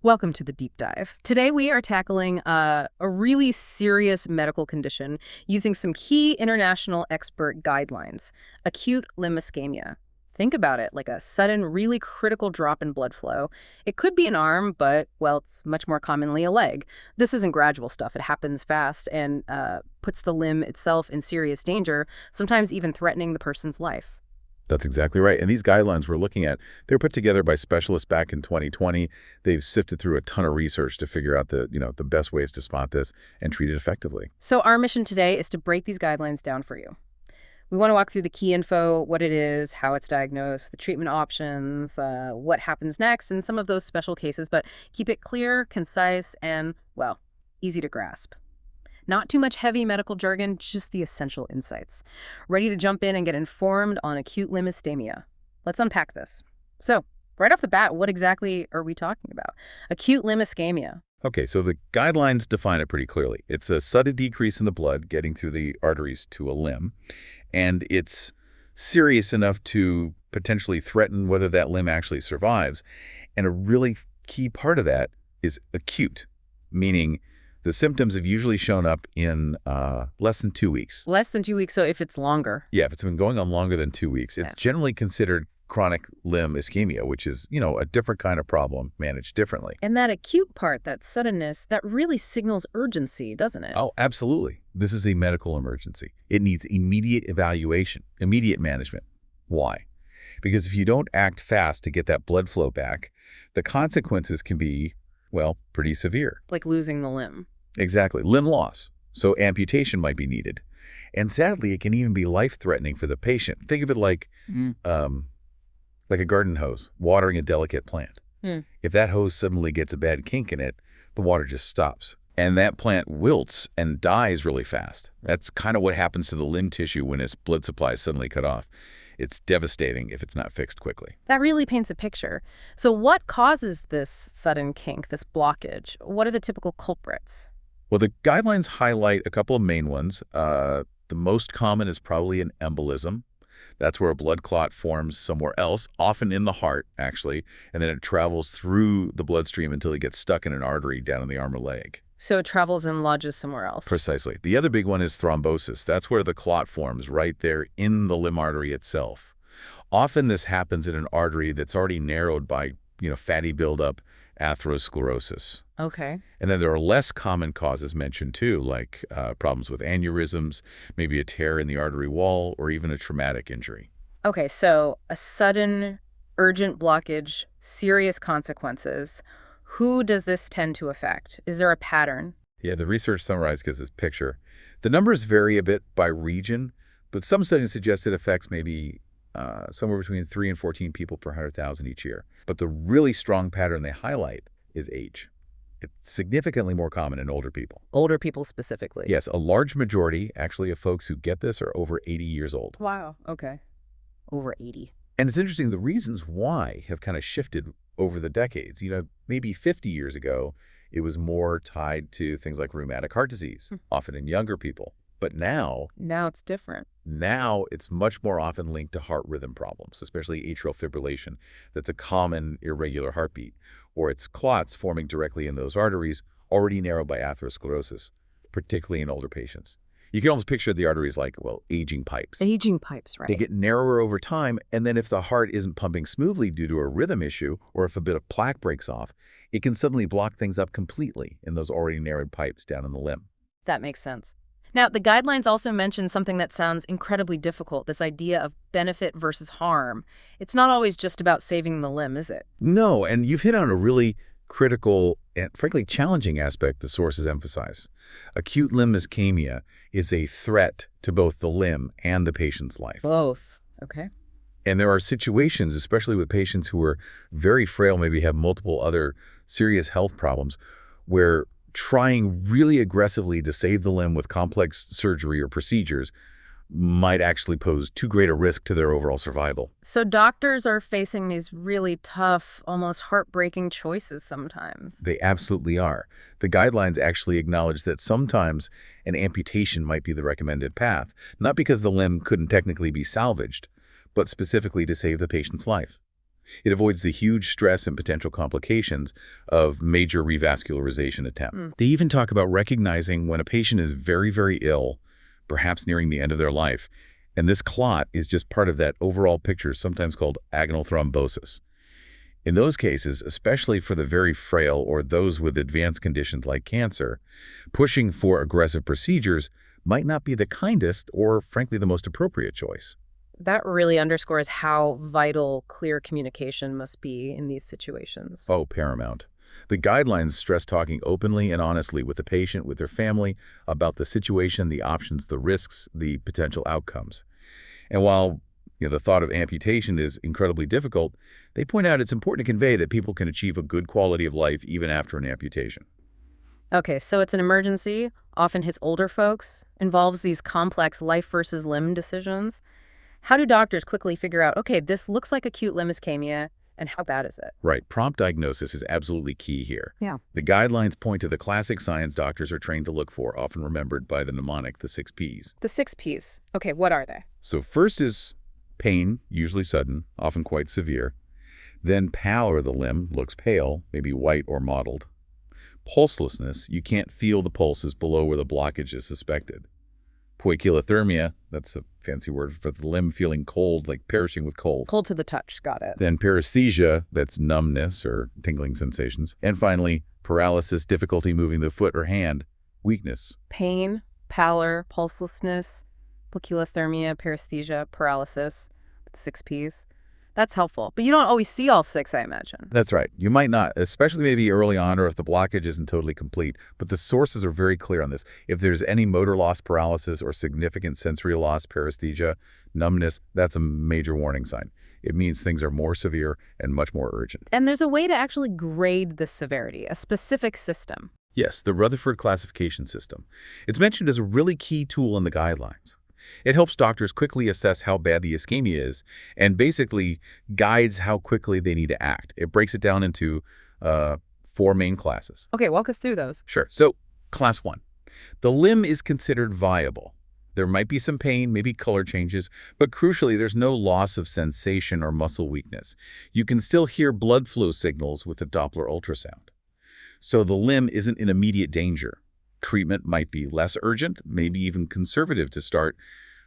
Welcome to the deep dive. Today we are tackling a really serious medical condition using some key international expert guidelines, acute limb ischemia. Think about it, like a sudden, really critical drop in blood flow. It could be an arm, but, well, it's much more commonly a leg. This isn't gradual stuff. It happens fast and puts the limb itself in serious danger, sometimes even threatening the person's life. That's exactly right. And these guidelines we're looking at, they were put together by specialists back in 2020. They've sifted through a ton of research to figure out the best ways to spot this and treat it effectively. So our mission today is to break these guidelines down for you. We want to walk through the key info, what it is, how it's diagnosed, the treatment options, what happens next, and some of those special cases, but keep it clear, concise, and, well, easy to grasp. Not too much heavy medical jargon, just the essential insights. Ready to jump in and get informed on acute limb ischemia. Let's unpack this. So, right off the bat, what exactly are we talking about? Acute limb ischemia. Okay, so the guidelines define it pretty clearly. It's a sudden decrease in the blood getting through the arteries to a limb, and it's serious enough to potentially threaten whether that limb actually survives. And a really key part of that is acute, meaning the symptoms have usually shown up in less than 2 weeks. Less than 2 weeks, so if it's longer. Yeah, if it's been going on longer than 2 weeks, it's generally considered chronic limb ischemia, which is, a different kind of problem managed differently. And that acute part, that suddenness, that really signals urgency, doesn't it? Oh, absolutely. This is a medical emergency. It needs immediate evaluation, immediate management. Why? Because if you don't act fast to get that blood flow back, the consequences can be, well, pretty severe. Like losing the limb. Exactly. Limb loss. So amputation might be needed. And sadly, it can even be life-threatening for the patient. Think of it like a garden hose watering a delicate plant. If that hose suddenly gets a bad kink in it, the water just stops. And that plant wilts and dies really fast. That's kind of what happens to the limb tissue when its blood supply is suddenly cut off. It's devastating if it's not fixed quickly. That really paints a picture. So what causes this sudden kink, this blockage? What are the typical culprits? Well, the guidelines highlight a couple of main ones. The most common is probably an embolism. That's where a blood clot forms somewhere else, often in the heart, actually, and then it travels through the bloodstream until it gets stuck in an artery down in the arm or leg. So it travels and lodges somewhere else. Precisely. The other big one is thrombosis. That's where the clot forms right there in the limb artery itself. Often this happens in an artery that's already narrowed by, fatty buildup, atherosclerosis. Okay. And then there are less common causes mentioned too, like problems with aneurysms, maybe a tear in the artery wall, or even a traumatic injury. Okay, so a sudden, urgent blockage, serious consequences. Who does this tend to affect? Is there a pattern? Yeah, the research summarized gives this picture. The numbers vary a bit by region, but some studies suggest it affects maybe somewhere between 3 and 14 people per 100,000 each year. But the really strong pattern they highlight is age. It's significantly more common in older people. Older people specifically? Yes, a large majority, actually, of folks who get this are over 80 years old. Wow, okay. Over 80. And it's interesting, the reasons why have kind of shifted over the decades. Maybe 50 years ago, it was more tied to things like rheumatic heart disease, often in younger people. But now it's different. Now it's much more often linked to heart rhythm problems, especially atrial fibrillation. That's a common irregular heartbeat, or it's clots forming directly in those arteries, already narrowed by atherosclerosis, particularly in older patients. You can almost picture the arteries like, aging pipes. Aging pipes, right. They get narrower over time, and then if the heart isn't pumping smoothly due to a rhythm issue, or if a bit of plaque breaks off, it can suddenly block things up completely in those already narrowed pipes down in the limb. That makes sense. Now, the guidelines also mention something that sounds incredibly difficult, this idea of benefit versus harm. It's not always just about saving the limb, is it? No, and you've hit on a really critical and frankly challenging aspect the sources emphasize. Acute limb ischemia is a threat to both the limb and the patient's life. Both. Okay. And there are situations, especially with patients who are very frail, maybe have multiple other serious health problems, where trying really aggressively to save the limb with complex surgery or procedures might actually pose too great a risk to their overall survival. So doctors are facing these really tough, almost heartbreaking choices sometimes. They absolutely are. The guidelines actually acknowledge that sometimes an amputation might be the recommended path, not because the limb couldn't technically be salvaged, but specifically to save the patient's life. It avoids the huge stress and potential complications of major revascularization attempt. They even talk about recognizing when a patient is very, very ill, perhaps nearing the end of their life, and this clot is just part of that overall picture, sometimes called agonal thrombosis. In those cases, especially for the very frail or those with advanced conditions like cancer, pushing for aggressive procedures might not be the kindest or, frankly, the most appropriate choice. That really underscores how vital clear communication must be in these situations. Oh, paramount. The guidelines stress talking openly and honestly with the patient, with their family, about the situation, the options, the risks, the potential outcomes. And while the thought of amputation is incredibly difficult, they point out it's important to convey that people can achieve a good quality of life even after an amputation. Okay, so it's an emergency, often hits older folks, involves these complex life versus limb decisions. How do doctors quickly figure out, okay, this looks like acute limb ischemia, and how bad is it? Right. Prompt diagnosis is absolutely key here. Yeah. The guidelines point to the classic signs doctors are trained to look for, often remembered by the mnemonic, the 6 Ps. The 6 Ps. Okay, what are they? So first is pain, usually sudden, often quite severe. Then pallor of the limb, looks pale, maybe white or mottled. Pulselessness, you can't feel the pulses below where the blockage is suspected. Poikilothermia, that's a fancy word for the limb feeling cold, like perishing with cold. Cold to the touch, got it. Then paresthesia, that's numbness or tingling sensations. And finally, paralysis, difficulty moving the foot or hand, weakness. Pain, pallor, pulselessness, poikilothermia, paresthesia, paralysis, the 6 Ps. That's helpful. But you don't always see all 6, I imagine. That's right. You might not, especially maybe early on or if the blockage isn't totally complete. But the sources are very clear on this. If there's any motor loss paralysis or significant sensory loss, paresthesia, numbness, that's a major warning sign. It means things are more severe and much more urgent. And there's a way to actually grade the severity, a specific system. Yes, the Rutherford classification system. It's mentioned as a really key tool in the guidelines. It helps doctors quickly assess how bad the ischemia is and basically guides how quickly they need to act. It breaks it down into 4 main classes. Okay, walk us through those. Sure. So, class 1. The limb is considered viable. There might be some pain, maybe color changes, but crucially, there's no loss of sensation or muscle weakness. You can still hear blood flow signals with the Doppler ultrasound. So the limb isn't in immediate danger. Treatment might be less urgent, maybe even conservative to start,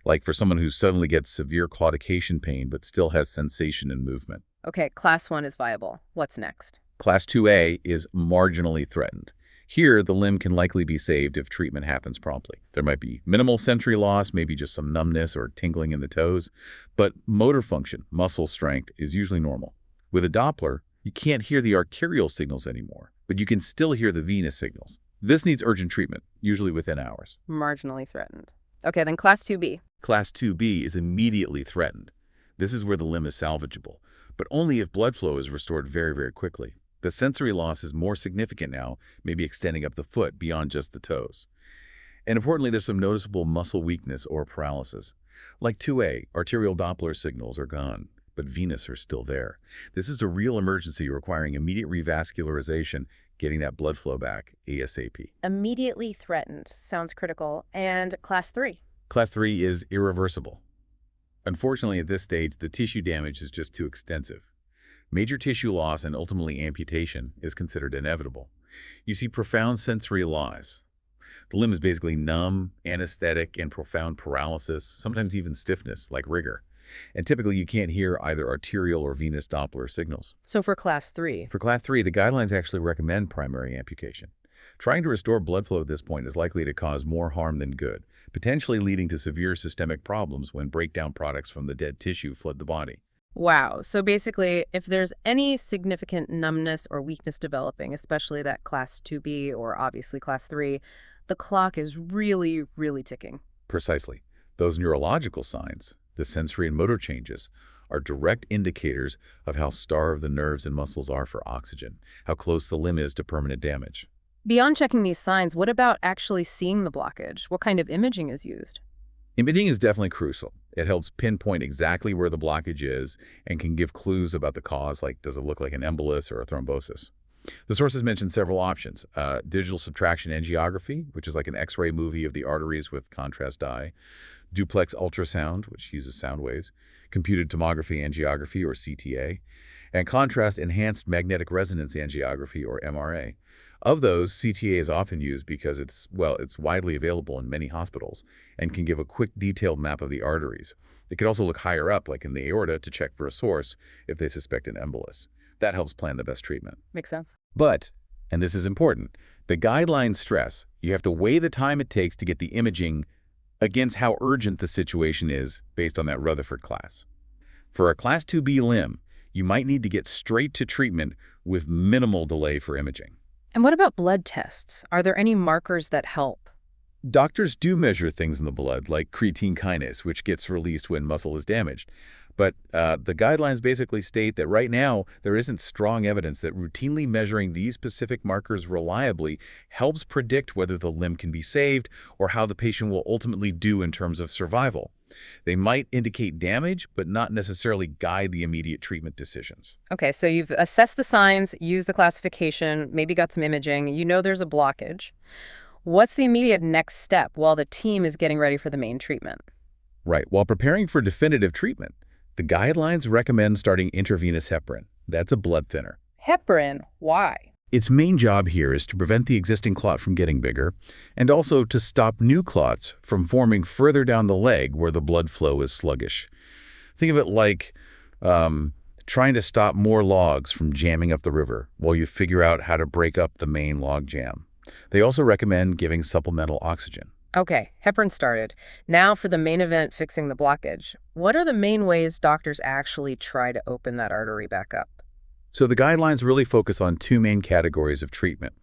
like for someone who suddenly gets severe claudication pain but still has sensation and movement. Okay, class 1 is viable. What's next? Class 2A is marginally threatened. Here, the limb can likely be saved if treatment happens promptly. There might be minimal sensory loss, maybe just some numbness or tingling in the toes, but motor function, muscle strength, is usually normal. With a Doppler, you can't hear the arterial signals anymore, but you can still hear the venous signals. This needs urgent treatment, usually within hours. Marginally threatened. Okay, then class 2B. Class 2B is immediately threatened. This is where the limb is salvageable, but only if blood flow is restored very, very quickly. The sensory loss is more significant now, maybe extending up the foot beyond just the toes. And importantly, there's some noticeable muscle weakness or paralysis. Like 2A, arterial Doppler signals are gone, but venous are still there. This is a real emergency requiring immediate revascularization, getting that blood flow back ASAP. Immediately threatened. Sounds critical. And class 3? Class 3 is irreversible. Unfortunately, at this stage, the tissue damage is just too extensive. Major tissue loss and ultimately amputation is considered inevitable. You see profound sensory loss. The limb is basically numb, anesthetic, and profound paralysis, sometimes even stiffness, like rigor. And typically, you can't hear either arterial or venous Doppler signals. So for class 3? For class 3, the guidelines actually recommend primary amputation. Trying to restore blood flow at this point is likely to cause more harm than good, potentially leading to severe systemic problems when breakdown products from the dead tissue flood the body. Wow. So basically, if there's any significant numbness or weakness developing, especially that class 2B or obviously class 3, the clock is really, really ticking. Precisely. Those neurological signs, the sensory and motor changes, are direct indicators of how starved the nerves and muscles are for oxygen, how close the limb is to permanent damage. Beyond checking these signs, what about actually seeing the blockage? What kind of imaging is used? Imaging is definitely crucial. It helps pinpoint exactly where the blockage is and can give clues about the cause, like does it look like an embolus or a thrombosis. The sources mentioned several options. Digital subtraction angiography, which is like an X-ray movie of the arteries with contrast dye. Duplex ultrasound, which uses sound waves. Computed tomography angiography, or CTA. And contrast enhanced magnetic resonance angiography, or MRA. Of those, CTA is often used because it's widely available in many hospitals and can give a quick detailed map of the arteries. It could also look higher up, like in the aorta, to check for a source if they suspect an embolus. That helps plan the best treatment. Makes sense. But, and this is important, the guidelines stress you have to weigh the time it takes to get the imaging against how urgent the situation is based on that Rutherford class. For a Class 2B limb, you might need to get straight to treatment with minimal delay for imaging. And what about blood tests? Are there any markers that help? Doctors do measure things in the blood, like creatine kinase, which gets released when muscle is damaged. But the guidelines basically state that right now, there isn't strong evidence that routinely measuring these specific markers reliably helps predict whether the limb can be saved or how the patient will ultimately do in terms of survival. They might indicate damage, but not necessarily guide the immediate treatment decisions. Okay, so you've assessed the signs, used the classification, maybe got some imaging, you know there's a blockage. What's the immediate next step while the team is getting ready for the main treatment? Right. While preparing for definitive treatment, the guidelines recommend starting intravenous heparin. That's a blood thinner. Heparin, why? Its main job here is to prevent the existing clot from getting bigger and also to stop new clots from forming further down the leg where the blood flow is sluggish. Think of it like trying to stop more logs from jamming up the river while you figure out how to break up the main log jam. They also recommend giving supplemental oxygen. Okay, heparin started. Now for the main event, fixing the blockage. What are the main ways doctors actually try to open that artery back up? So the guidelines really focus on two main categories of treatment: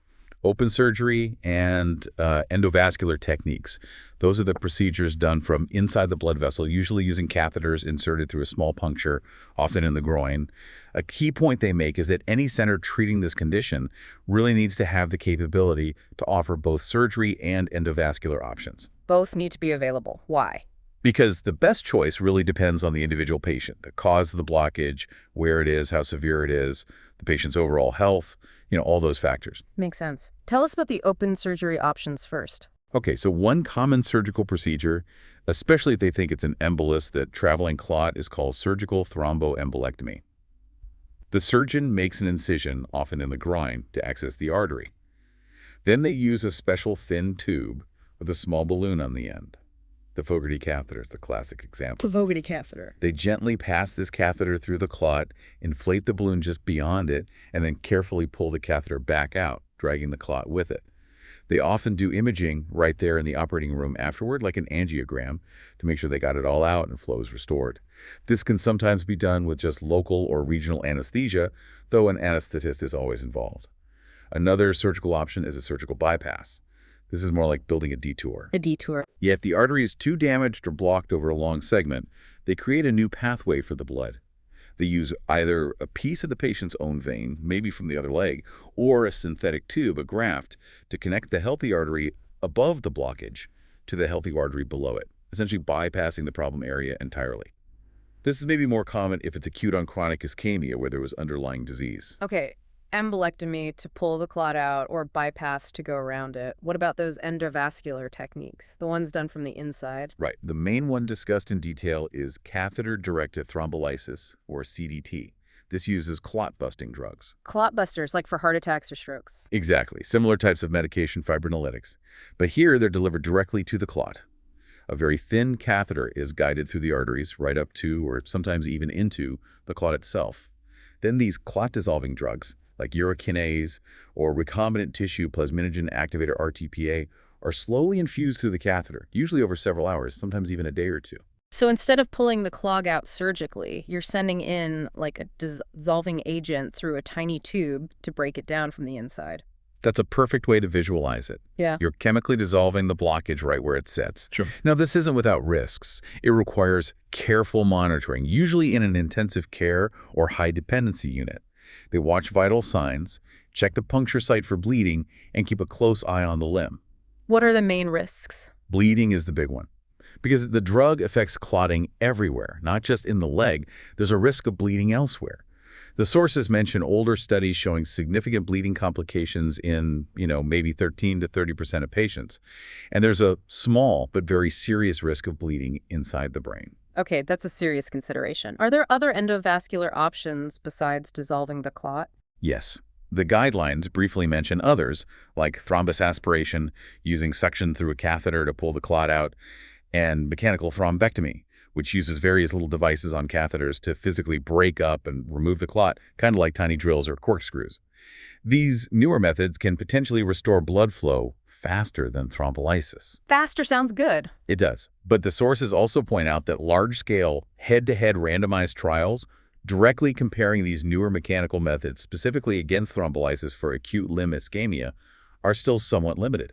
open surgery and endovascular techniques. Those are the procedures done from inside the blood vessel, usually using catheters inserted through a small puncture, often in the groin. A key point they make is that any center treating this condition really needs to have the capability to offer both surgery and endovascular options. Both need to be available. Why? Because the best choice really depends on the individual patient, the cause of the blockage, where it is, how severe it is, the patient's overall health, all those factors. Makes sense. Tell us about the open surgery options first. Okay, so one common surgical procedure, especially if they think it's an embolus, that traveling clot, is called surgical thromboembolectomy. The surgeon makes an incision, often in the groin, to access the artery. Then they use a special thin tube with a small balloon on the end. The Fogarty catheter is the classic example. The Fogarty catheter. They gently pass this catheter through the clot, inflate the balloon just beyond it, and then carefully pull the catheter back out, dragging the clot with it. They often do imaging right there in the operating room afterward, like an angiogram, to make sure they got it all out and flow is restored. This can sometimes be done with just local or regional anesthesia, though an anesthetist is always involved. Another surgical option is a surgical bypass. This is more like building a detour. A detour. Yeah, if the artery is too damaged or blocked over a long segment, they create a new pathway for the blood. They use either a piece of the patient's own vein, maybe from the other leg, or a synthetic tube, a graft, to connect the healthy artery above the blockage to the healthy artery below it, essentially bypassing the problem area entirely. This is maybe more common if it's acute on chronic ischemia, where there was underlying disease. Okay, embolectomy to pull the clot out or bypass to go around it. What about those endovascular techniques, the ones done from the inside? Right. The main one discussed in detail is catheter-directed thrombolysis, or CDT. This uses clot-busting drugs. Clot busters, like for heart attacks or strokes. Exactly. Similar types of medication, fibrinolytics. But here, they're delivered directly to the clot. A very thin catheter is guided through the arteries right up to, or sometimes even into, the clot itself. Then these clot-dissolving drugs, like urokinase or recombinant tissue plasminogen activator RTPA, are slowly infused through the catheter, usually over several hours, sometimes even a day or two. So instead of pulling the clog out surgically, you're sending in like a dissolving agent through a tiny tube to break it down from the inside. That's a perfect way to visualize it. Yeah. You're chemically dissolving the blockage right where it sits. Sure. Now, this isn't without risks. It requires careful monitoring, usually in an intensive care or high dependency unit. They watch vital signs, check the puncture site for bleeding, and keep a close eye on the limb. What are the main risks? Bleeding is the big one. Because the drug affects clotting everywhere, not just in the leg. There's a risk of bleeding elsewhere. The sources mention older studies showing significant bleeding complications in, maybe 13 to 30% of patients. And there's a small but very serious risk of bleeding inside the brain. Okay, that's a serious consideration. Are there other endovascular options besides dissolving the clot? Yes. The guidelines briefly mention others, like thrombus aspiration, using suction through a catheter to pull the clot out, and mechanical thrombectomy, which uses various little devices on catheters to physically break up and remove the clot, kind of like tiny drills or corkscrews. These newer methods can potentially restore blood flow faster than thrombolysis. Faster sounds good. It does. But the sources also point out that large-scale, head-to-head randomized trials directly comparing these newer mechanical methods, specifically against thrombolysis for acute limb ischemia, are still somewhat limited.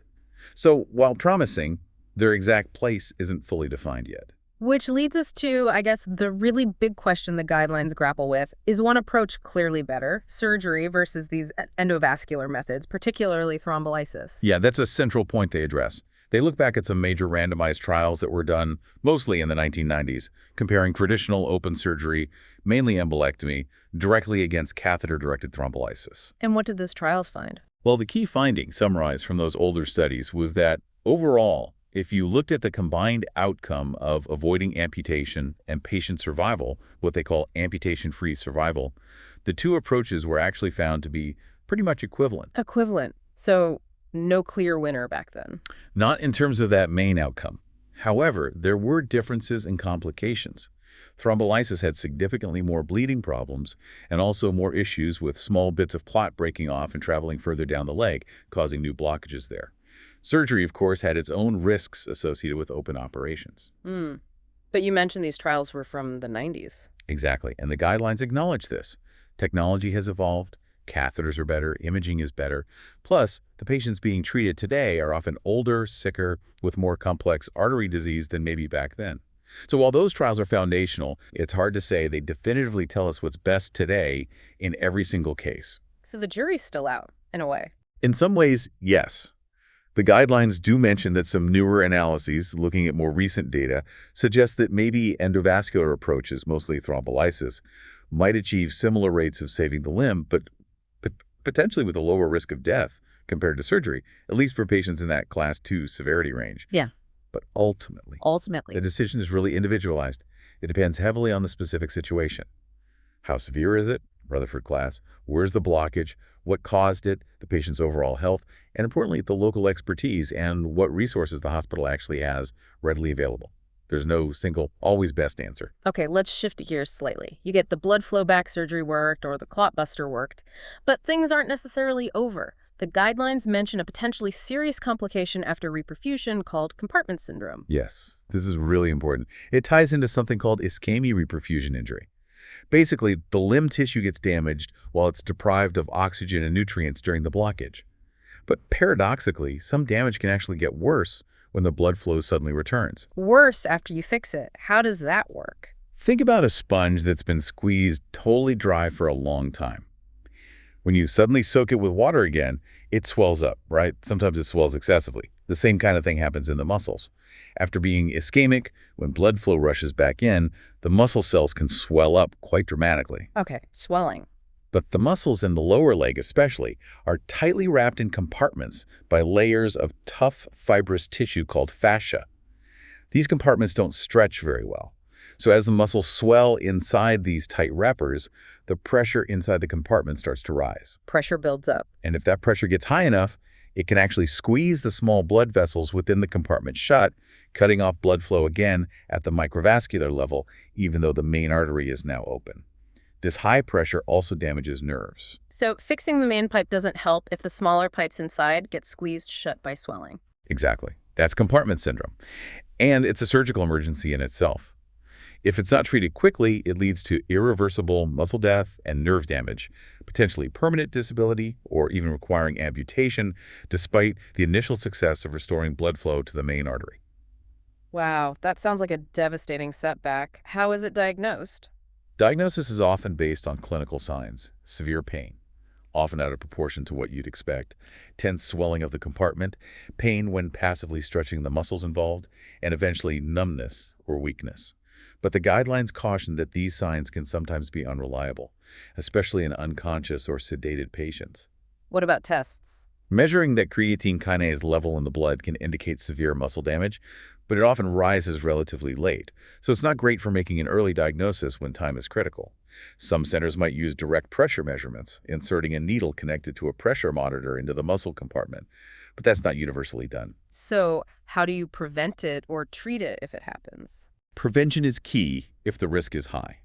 So while promising, their exact place isn't fully defined yet. Which leads us to, I guess, the really big question the guidelines grapple with. Is one approach clearly better, surgery versus these endovascular methods, particularly thrombolysis? Yeah, that's a central point they address. They look back at some major randomized trials that were done mostly in the 1990s, comparing traditional open surgery, mainly embolectomy, directly against catheter-directed thrombolysis. And what did those trials find? Well, the key finding summarized from those older studies was that overall, if you looked at the combined outcome of avoiding amputation and patient survival, what they call amputation-free survival, the two approaches were actually found to be pretty much equivalent. Equivalent. So no clear winner back then. Not in terms of that main outcome. However, there were differences in complications. Thrombolysis had significantly more bleeding problems and also more issues with small bits of clot breaking off and traveling further down the leg, causing new blockages there. Surgery, of course, had its own risks associated with open operations. But you mentioned these trials were from the 90s. Exactly, and the guidelines acknowledge this. Technology has evolved, catheters are better, imaging is better. Plus, the patients being treated today are often older, sicker, with more complex artery disease than maybe back then. So while those trials are foundational, it's hard to say they definitively tell us what's best today in every single case. So the jury's still out, in a way. In some ways, yes. The guidelines do mention that some newer analyses, looking at more recent data, suggest that maybe endovascular approaches, mostly thrombolysis, might achieve similar rates of saving the limb, but potentially with a lower risk of death compared to surgery, at least for patients in that class 2 severity range. Yeah. But ultimately, the decision is really individualized. It depends heavily on the specific situation. How severe is it? Rutherford class. Where's the blockage? What caused it? The patient's overall health. And importantly, the local expertise and what resources the hospital actually has readily available. There's no single, always best answer. Okay, let's shift gears slightly. You get the blood flow back surgery worked or the clot buster worked, but things aren't necessarily over. The guidelines mention a potentially serious complication after reperfusion called compartment syndrome. Yes, this is really important. It ties into something called ischemia reperfusion injury. Basically, the limb tissue gets damaged while it's deprived of oxygen and nutrients during the blockage. But paradoxically, some damage can actually get worse when the blood flow suddenly returns. Worse after you fix it. How does that work? Think about a sponge that's been squeezed totally dry for a long time. When you suddenly soak it with water again, it swells up, right? Sometimes it swells excessively. The same kind of thing happens in the muscles. After being ischemic, when blood flow rushes back in, the muscle cells can swell up quite dramatically. Okay, swelling. But the muscles in the lower leg especially are tightly wrapped in compartments by layers of tough fibrous tissue called fascia. These compartments don't stretch very well. So as the muscles swell inside these tight wrappers, the pressure inside the compartment starts to rise. Pressure builds up. And if that pressure gets high enough, it can actually squeeze the small blood vessels within the compartment shut, cutting off blood flow again at the microvascular level, even though the main artery is now open. This high pressure also damages nerves. So fixing the main pipe doesn't help if the smaller pipes inside get squeezed shut by swelling. Exactly. That's compartment syndrome. And it's a surgical emergency in itself. If it's not treated quickly, it leads to irreversible muscle death and nerve damage, potentially permanent disability, or even requiring amputation, despite the initial success of restoring blood flow to the main artery. Wow, that sounds like a devastating setback. How is it diagnosed? Diagnosis is often based on clinical signs: severe pain, often out of proportion to what you'd expect, tense swelling of the compartment, pain when passively stretching the muscles involved, and eventually numbness or weakness. But the guidelines caution that these signs can sometimes be unreliable, especially in unconscious or sedated patients. What about tests? Measuring that creatine kinase level in the blood can indicate severe muscle damage, but it often rises relatively late, so it's not great for making an early diagnosis when time is critical. Some centers might use direct pressure measurements, inserting a needle connected to a pressure monitor into the muscle compartment, but that's not universally done. So how do you prevent it or treat it if it happens? Prevention is key if the risk is high.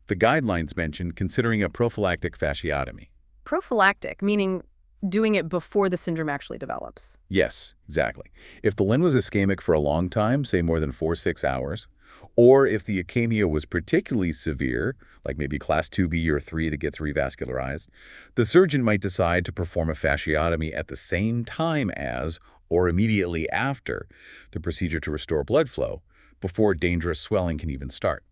The guidelines mention considering a prophylactic fasciotomy. Prophylactic, meaning doing it before the syndrome actually develops. Yes, exactly. If the limb was ischemic for a long time, say more than 4-6 hours, or if the ischemia was particularly severe, like maybe class 2B or 3 that gets revascularized, the surgeon might decide to perform a fasciotomy at the same time as, or immediately after, the procedure to restore blood flow, before dangerous swelling can even start.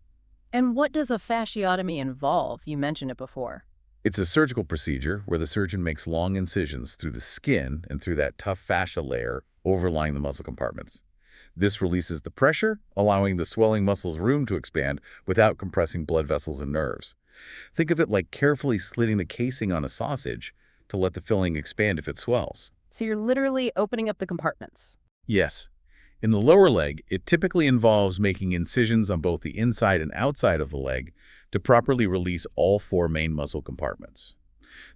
And what does a fasciotomy involve? You mentioned it before. It's a surgical procedure where the surgeon makes long incisions through the skin and through that tough fascia layer overlying the muscle compartments. This releases the pressure, allowing the swelling muscles room to expand without compressing blood vessels and nerves. Think of it like carefully slitting the casing on a sausage to let the filling expand if it swells. So you're literally opening up the compartments. Yes. In the lower leg, it typically involves making incisions on both the inside and outside of the leg to properly release all 4 main muscle compartments.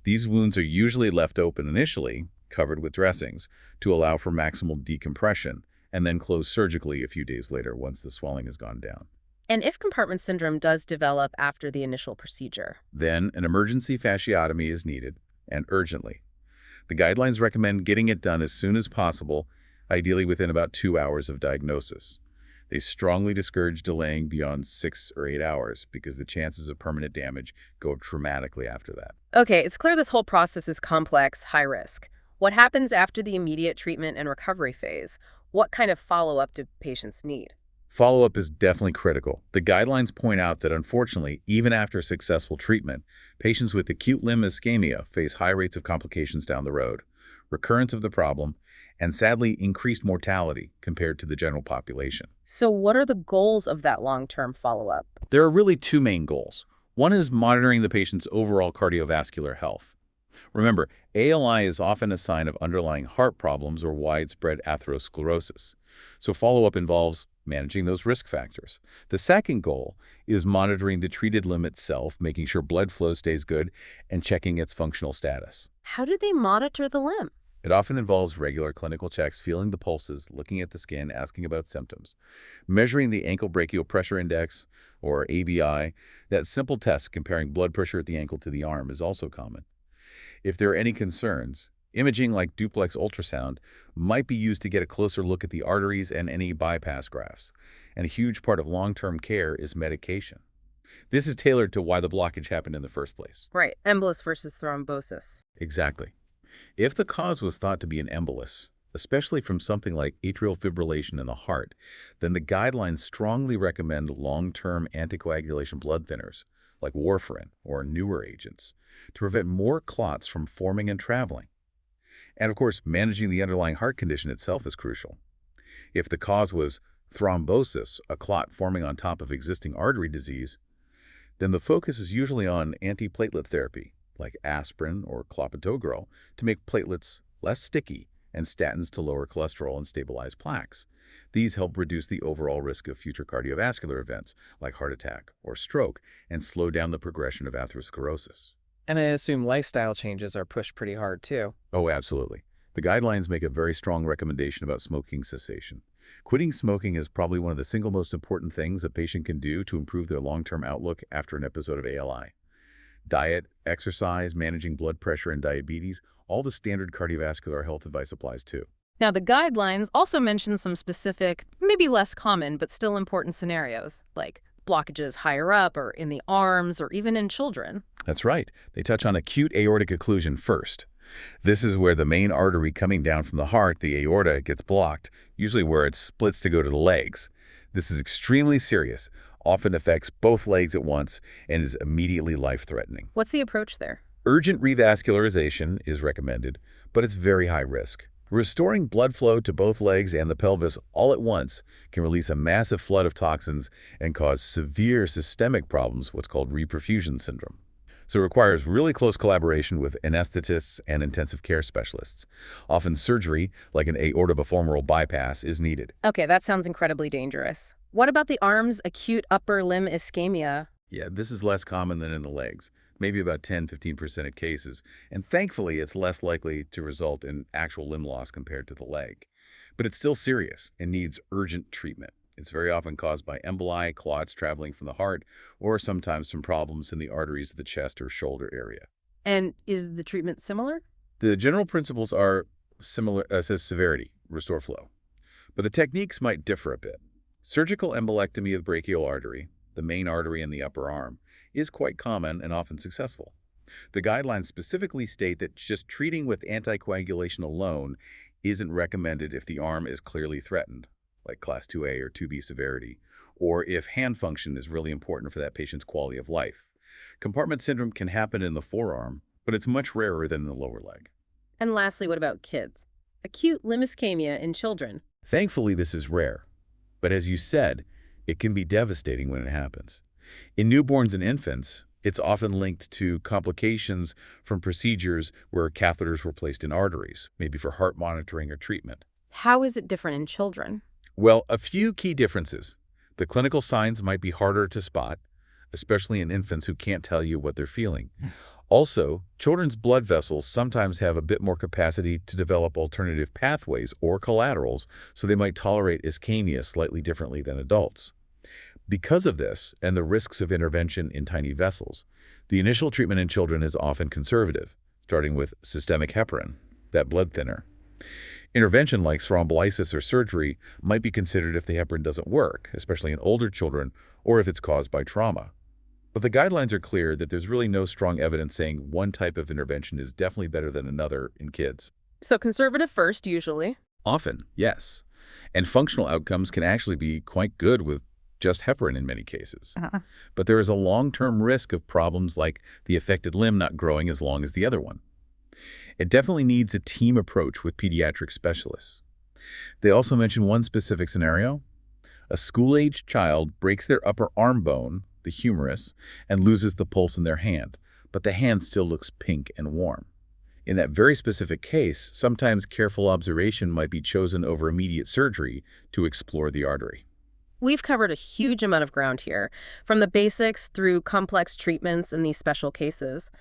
These wounds are usually left open initially, covered with dressings, to allow for maximal decompression, and then closed surgically a few days later once the swelling has gone down. And if compartment syndrome does develop after the initial procedure? Then an emergency fasciotomy is needed, and urgently. The guidelines recommend getting it done as soon as possible, ideally within about 2 hours of diagnosis. They strongly discourage delaying beyond 6 or 8 hours because the chances of permanent damage go up dramatically after that. Okay, it's clear this whole process is complex, high risk. What happens after the immediate treatment and recovery phase? What kind of follow-up do patients need? Follow-up is definitely critical. The guidelines point out that unfortunately, even after successful treatment, patients with acute limb ischemia face high rates of complications down the road, recurrence of the problem, and sadly increased mortality compared to the general population. So what are the goals of that long-term follow-up? There are really 2 main goals. One is monitoring the patient's overall cardiovascular health. Remember, ALI is often a sign of underlying heart problems or widespread atherosclerosis. So follow-up involves managing those risk factors. The second goal is monitoring the treated limb itself, making sure blood flow stays good, and checking its functional status. How do they monitor the limb? It often involves regular clinical checks, feeling the pulses, looking at the skin, asking about symptoms. Measuring the ankle brachial pressure index, or ABI, that simple test comparing blood pressure at the ankle to the arm, is also common. If there are any concerns, imaging like duplex ultrasound might be used to get a closer look at the arteries and any bypass grafts. And a huge part of long-term care is medication. This is tailored to why the blockage happened in the first place. Right, embolus versus thrombosis. Exactly. If the cause was thought to be an embolus, especially from something like atrial fibrillation in the heart, then the guidelines strongly recommend long-term anticoagulation blood thinners, like warfarin or newer agents, to prevent more clots from forming and traveling. And of course, managing the underlying heart condition itself is crucial. If the cause was thrombosis, a clot forming on top of existing artery disease, then the focus is usually on antiplatelet therapy, like aspirin or clopidogrel, to make platelets less sticky, and statins to lower cholesterol and stabilize plaques. These help reduce the overall risk of future cardiovascular events, like heart attack or stroke, and slow down the progression of atherosclerosis. And I assume lifestyle changes are pushed pretty hard too. Oh, absolutely. The guidelines make a very strong recommendation about smoking cessation. Quitting smoking is probably one of the single most important things a patient can do to improve their long-term outlook after an episode of ALI. Diet, exercise, managing blood pressure and diabetes, all the standard cardiovascular health advice applies too. Now, the guidelines also mention some specific, maybe less common, but still important scenarios, like blockages higher up or in the arms or even in children. That's right. They touch on acute aortic occlusion first. This is where the main artery coming down from the heart, the aorta, gets blocked, usually where it splits to go to the legs. This is extremely serious, often affects both legs at once, and is immediately life-threatening. What's the approach there? Urgent revascularization is recommended, but it's very high risk. Restoring blood flow to both legs and the pelvis all at once can release a massive flood of toxins and cause severe systemic problems, what's called reperfusion syndrome. So it requires really close collaboration with anesthetists and intensive care specialists. Often surgery, like an aortobifemoral bypass, is needed. Okay, that sounds incredibly dangerous. What about the arm's acute upper limb ischemia? Yeah, this is less common than in the legs, maybe about 10–15% of cases, and thankfully it's less likely to result in actual limb loss compared to the leg. But it's still serious and needs urgent treatment. It's very often caused by emboli, clots traveling from the heart, or sometimes from problems in the arteries of the chest or shoulder area. And is the treatment similar? The general principles are similar, says severity, restore flow. But the techniques might differ a bit. Surgical embolectomy of the brachial artery, the main artery in the upper arm, is quite common and often successful. The guidelines specifically state that just treating with anticoagulation alone isn't recommended if the arm is clearly threatened, like class 2A or 2B severity, or if hand function is really important for that patient's quality of life. Compartment syndrome can happen in the forearm, but it's much rarer than in the lower leg. And lastly, what about kids? Acute limb ischemia in children. Thankfully, this is rare. But as you said, it can be devastating when it happens. In newborns and infants, it's often linked to complications from procedures where catheters were placed in arteries, maybe for heart monitoring or treatment. How is it different in children? Well, a few key differences. The clinical signs might be harder to spot, especially in infants who can't tell you what they're feeling. Also, children's blood vessels sometimes have a bit more capacity to develop alternative pathways or collaterals, so they might tolerate ischemia slightly differently than adults. Because of this, and the risks of intervention in tiny vessels, the initial treatment in children is often conservative, starting with systemic heparin, that blood thinner. Intervention like thrombolysis or surgery might be considered if the heparin doesn't work, especially in older children, or if it's caused by trauma. But the guidelines are clear that there's really no strong evidence saying one type of intervention is definitely better than another in kids. So conservative first, usually. Often, yes. And functional outcomes can actually be quite good with just heparin in many cases. But there is a long-term risk of problems like the affected limb not growing as long as the other one. It definitely needs a team approach with pediatric specialists. They also mention one specific scenario. A school-aged child breaks their upper arm bone, the humerus, and loses the pulse in their hand, but the hand still looks pink and warm. In that very specific case, sometimes careful observation might be chosen over immediate surgery to explore the artery. We've covered a huge amount of ground here, from the basics through complex treatments in these special cases.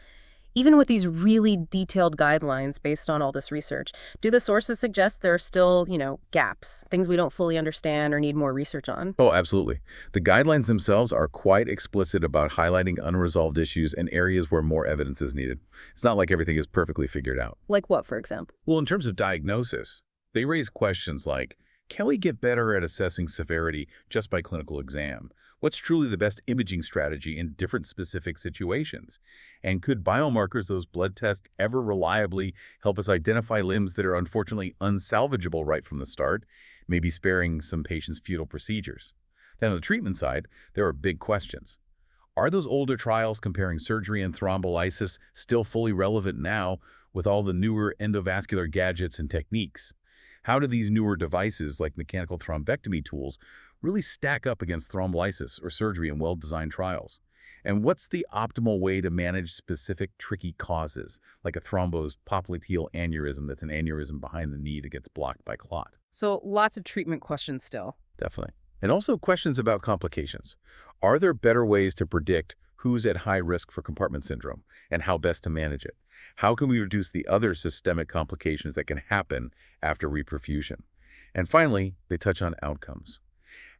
Even with these really detailed guidelines based on all this research, do the sources suggest there are still, gaps, things we don't fully understand or need more research on? Oh, absolutely. The guidelines themselves are quite explicit about highlighting unresolved issues and areas where more evidence is needed. It's not like everything is perfectly figured out. Like what, for example? Well, in terms of diagnosis, they raise questions like, can we get better at assessing severity just by clinical exam? What's truly the best imaging strategy in different specific situations? And could biomarkers, those blood tests, ever reliably help us identify limbs that are unfortunately unsalvageable right from the start, maybe sparing some patients futile procedures? Then on the treatment side, there are big questions. Are those older trials comparing surgery and thrombolysis still fully relevant now with all the newer endovascular gadgets and techniques? How do these newer devices, like mechanical thrombectomy tools, really stack up against thrombolysis or surgery in well-designed trials? And what's the optimal way to manage specific tricky causes, like a thrombosed popliteal aneurysm that's an aneurysm behind the knee that gets blocked by clot? So lots of treatment questions still. Definitely. And also questions about complications. Are there better ways to predict who's at high risk for compartment syndrome and how best to manage it? How can we reduce the other systemic complications that can happen after reperfusion? And finally, they touch on outcomes.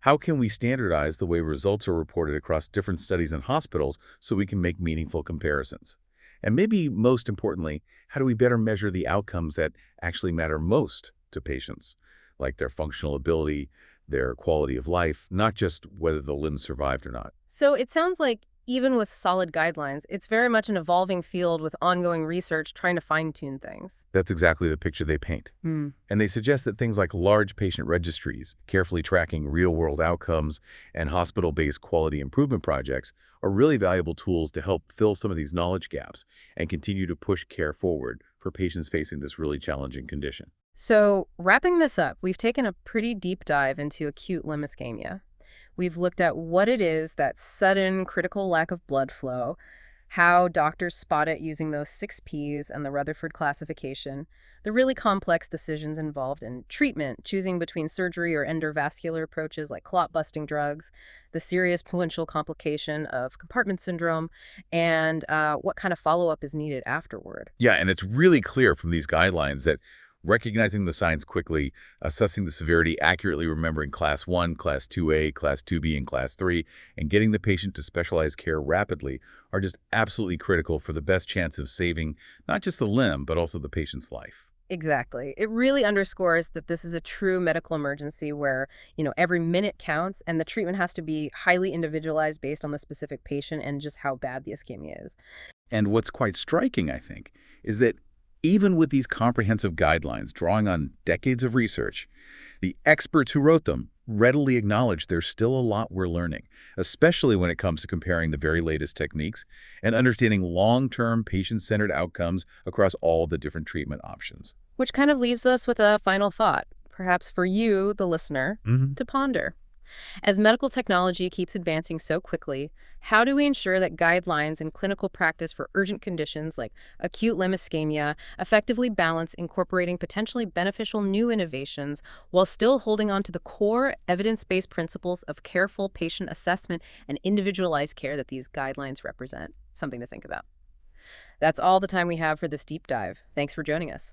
How can we standardize the way results are reported across different studies and hospitals so we can make meaningful comparisons? And maybe most importantly, how do we better measure the outcomes that actually matter most to patients, like their functional ability, their quality of life, not just whether the limb survived or not? So it sounds like even with solid guidelines, it's very much an evolving field with ongoing research trying to fine-tune things. That's exactly the picture they paint. And they suggest that things like large patient registries, carefully tracking real-world outcomes, and hospital-based quality improvement projects are really valuable tools to help fill some of these knowledge gaps and continue to push care forward for patients facing this really challenging condition. So, wrapping this up, we've taken a pretty deep dive into acute limb ischemia. We've looked at what it is, that sudden, critical lack of blood flow, how doctors spot it using those 6Ps and the Rutherford classification, the really complex decisions involved in treatment, choosing between surgery or endovascular approaches like clot-busting drugs, the serious potential complication of compartment syndrome, and what kind of follow-up is needed afterward. Yeah, and it's really clear from these guidelines that recognizing the signs quickly, assessing the severity, accurately remembering Class 1, Class 2A, Class 2B, and Class 3, and getting the patient to specialized care rapidly are just absolutely critical for the best chance of saving not just the limb, but also the patient's life. Exactly. It really underscores that this is a true medical emergency where, every minute counts and the treatment has to be highly individualized based on the specific patient and just how bad the ischemia is. And what's quite striking, I think, is that even with these comprehensive guidelines drawing on decades of research, the experts who wrote them readily acknowledge there's still a lot we're learning, especially when it comes to comparing the very latest techniques and understanding long-term patient-centered outcomes across all the different treatment options. Which kind of leaves us with a final thought, perhaps for you, the listener, to ponder. As medical technology keeps advancing so quickly, how do we ensure that guidelines and clinical practice for urgent conditions like acute limb ischemia effectively balance incorporating potentially beneficial new innovations while still holding on to the core evidence-based principles of careful patient assessment and individualized care that these guidelines represent? Something to think about. That's all the time we have for this deep dive. Thanks for joining us.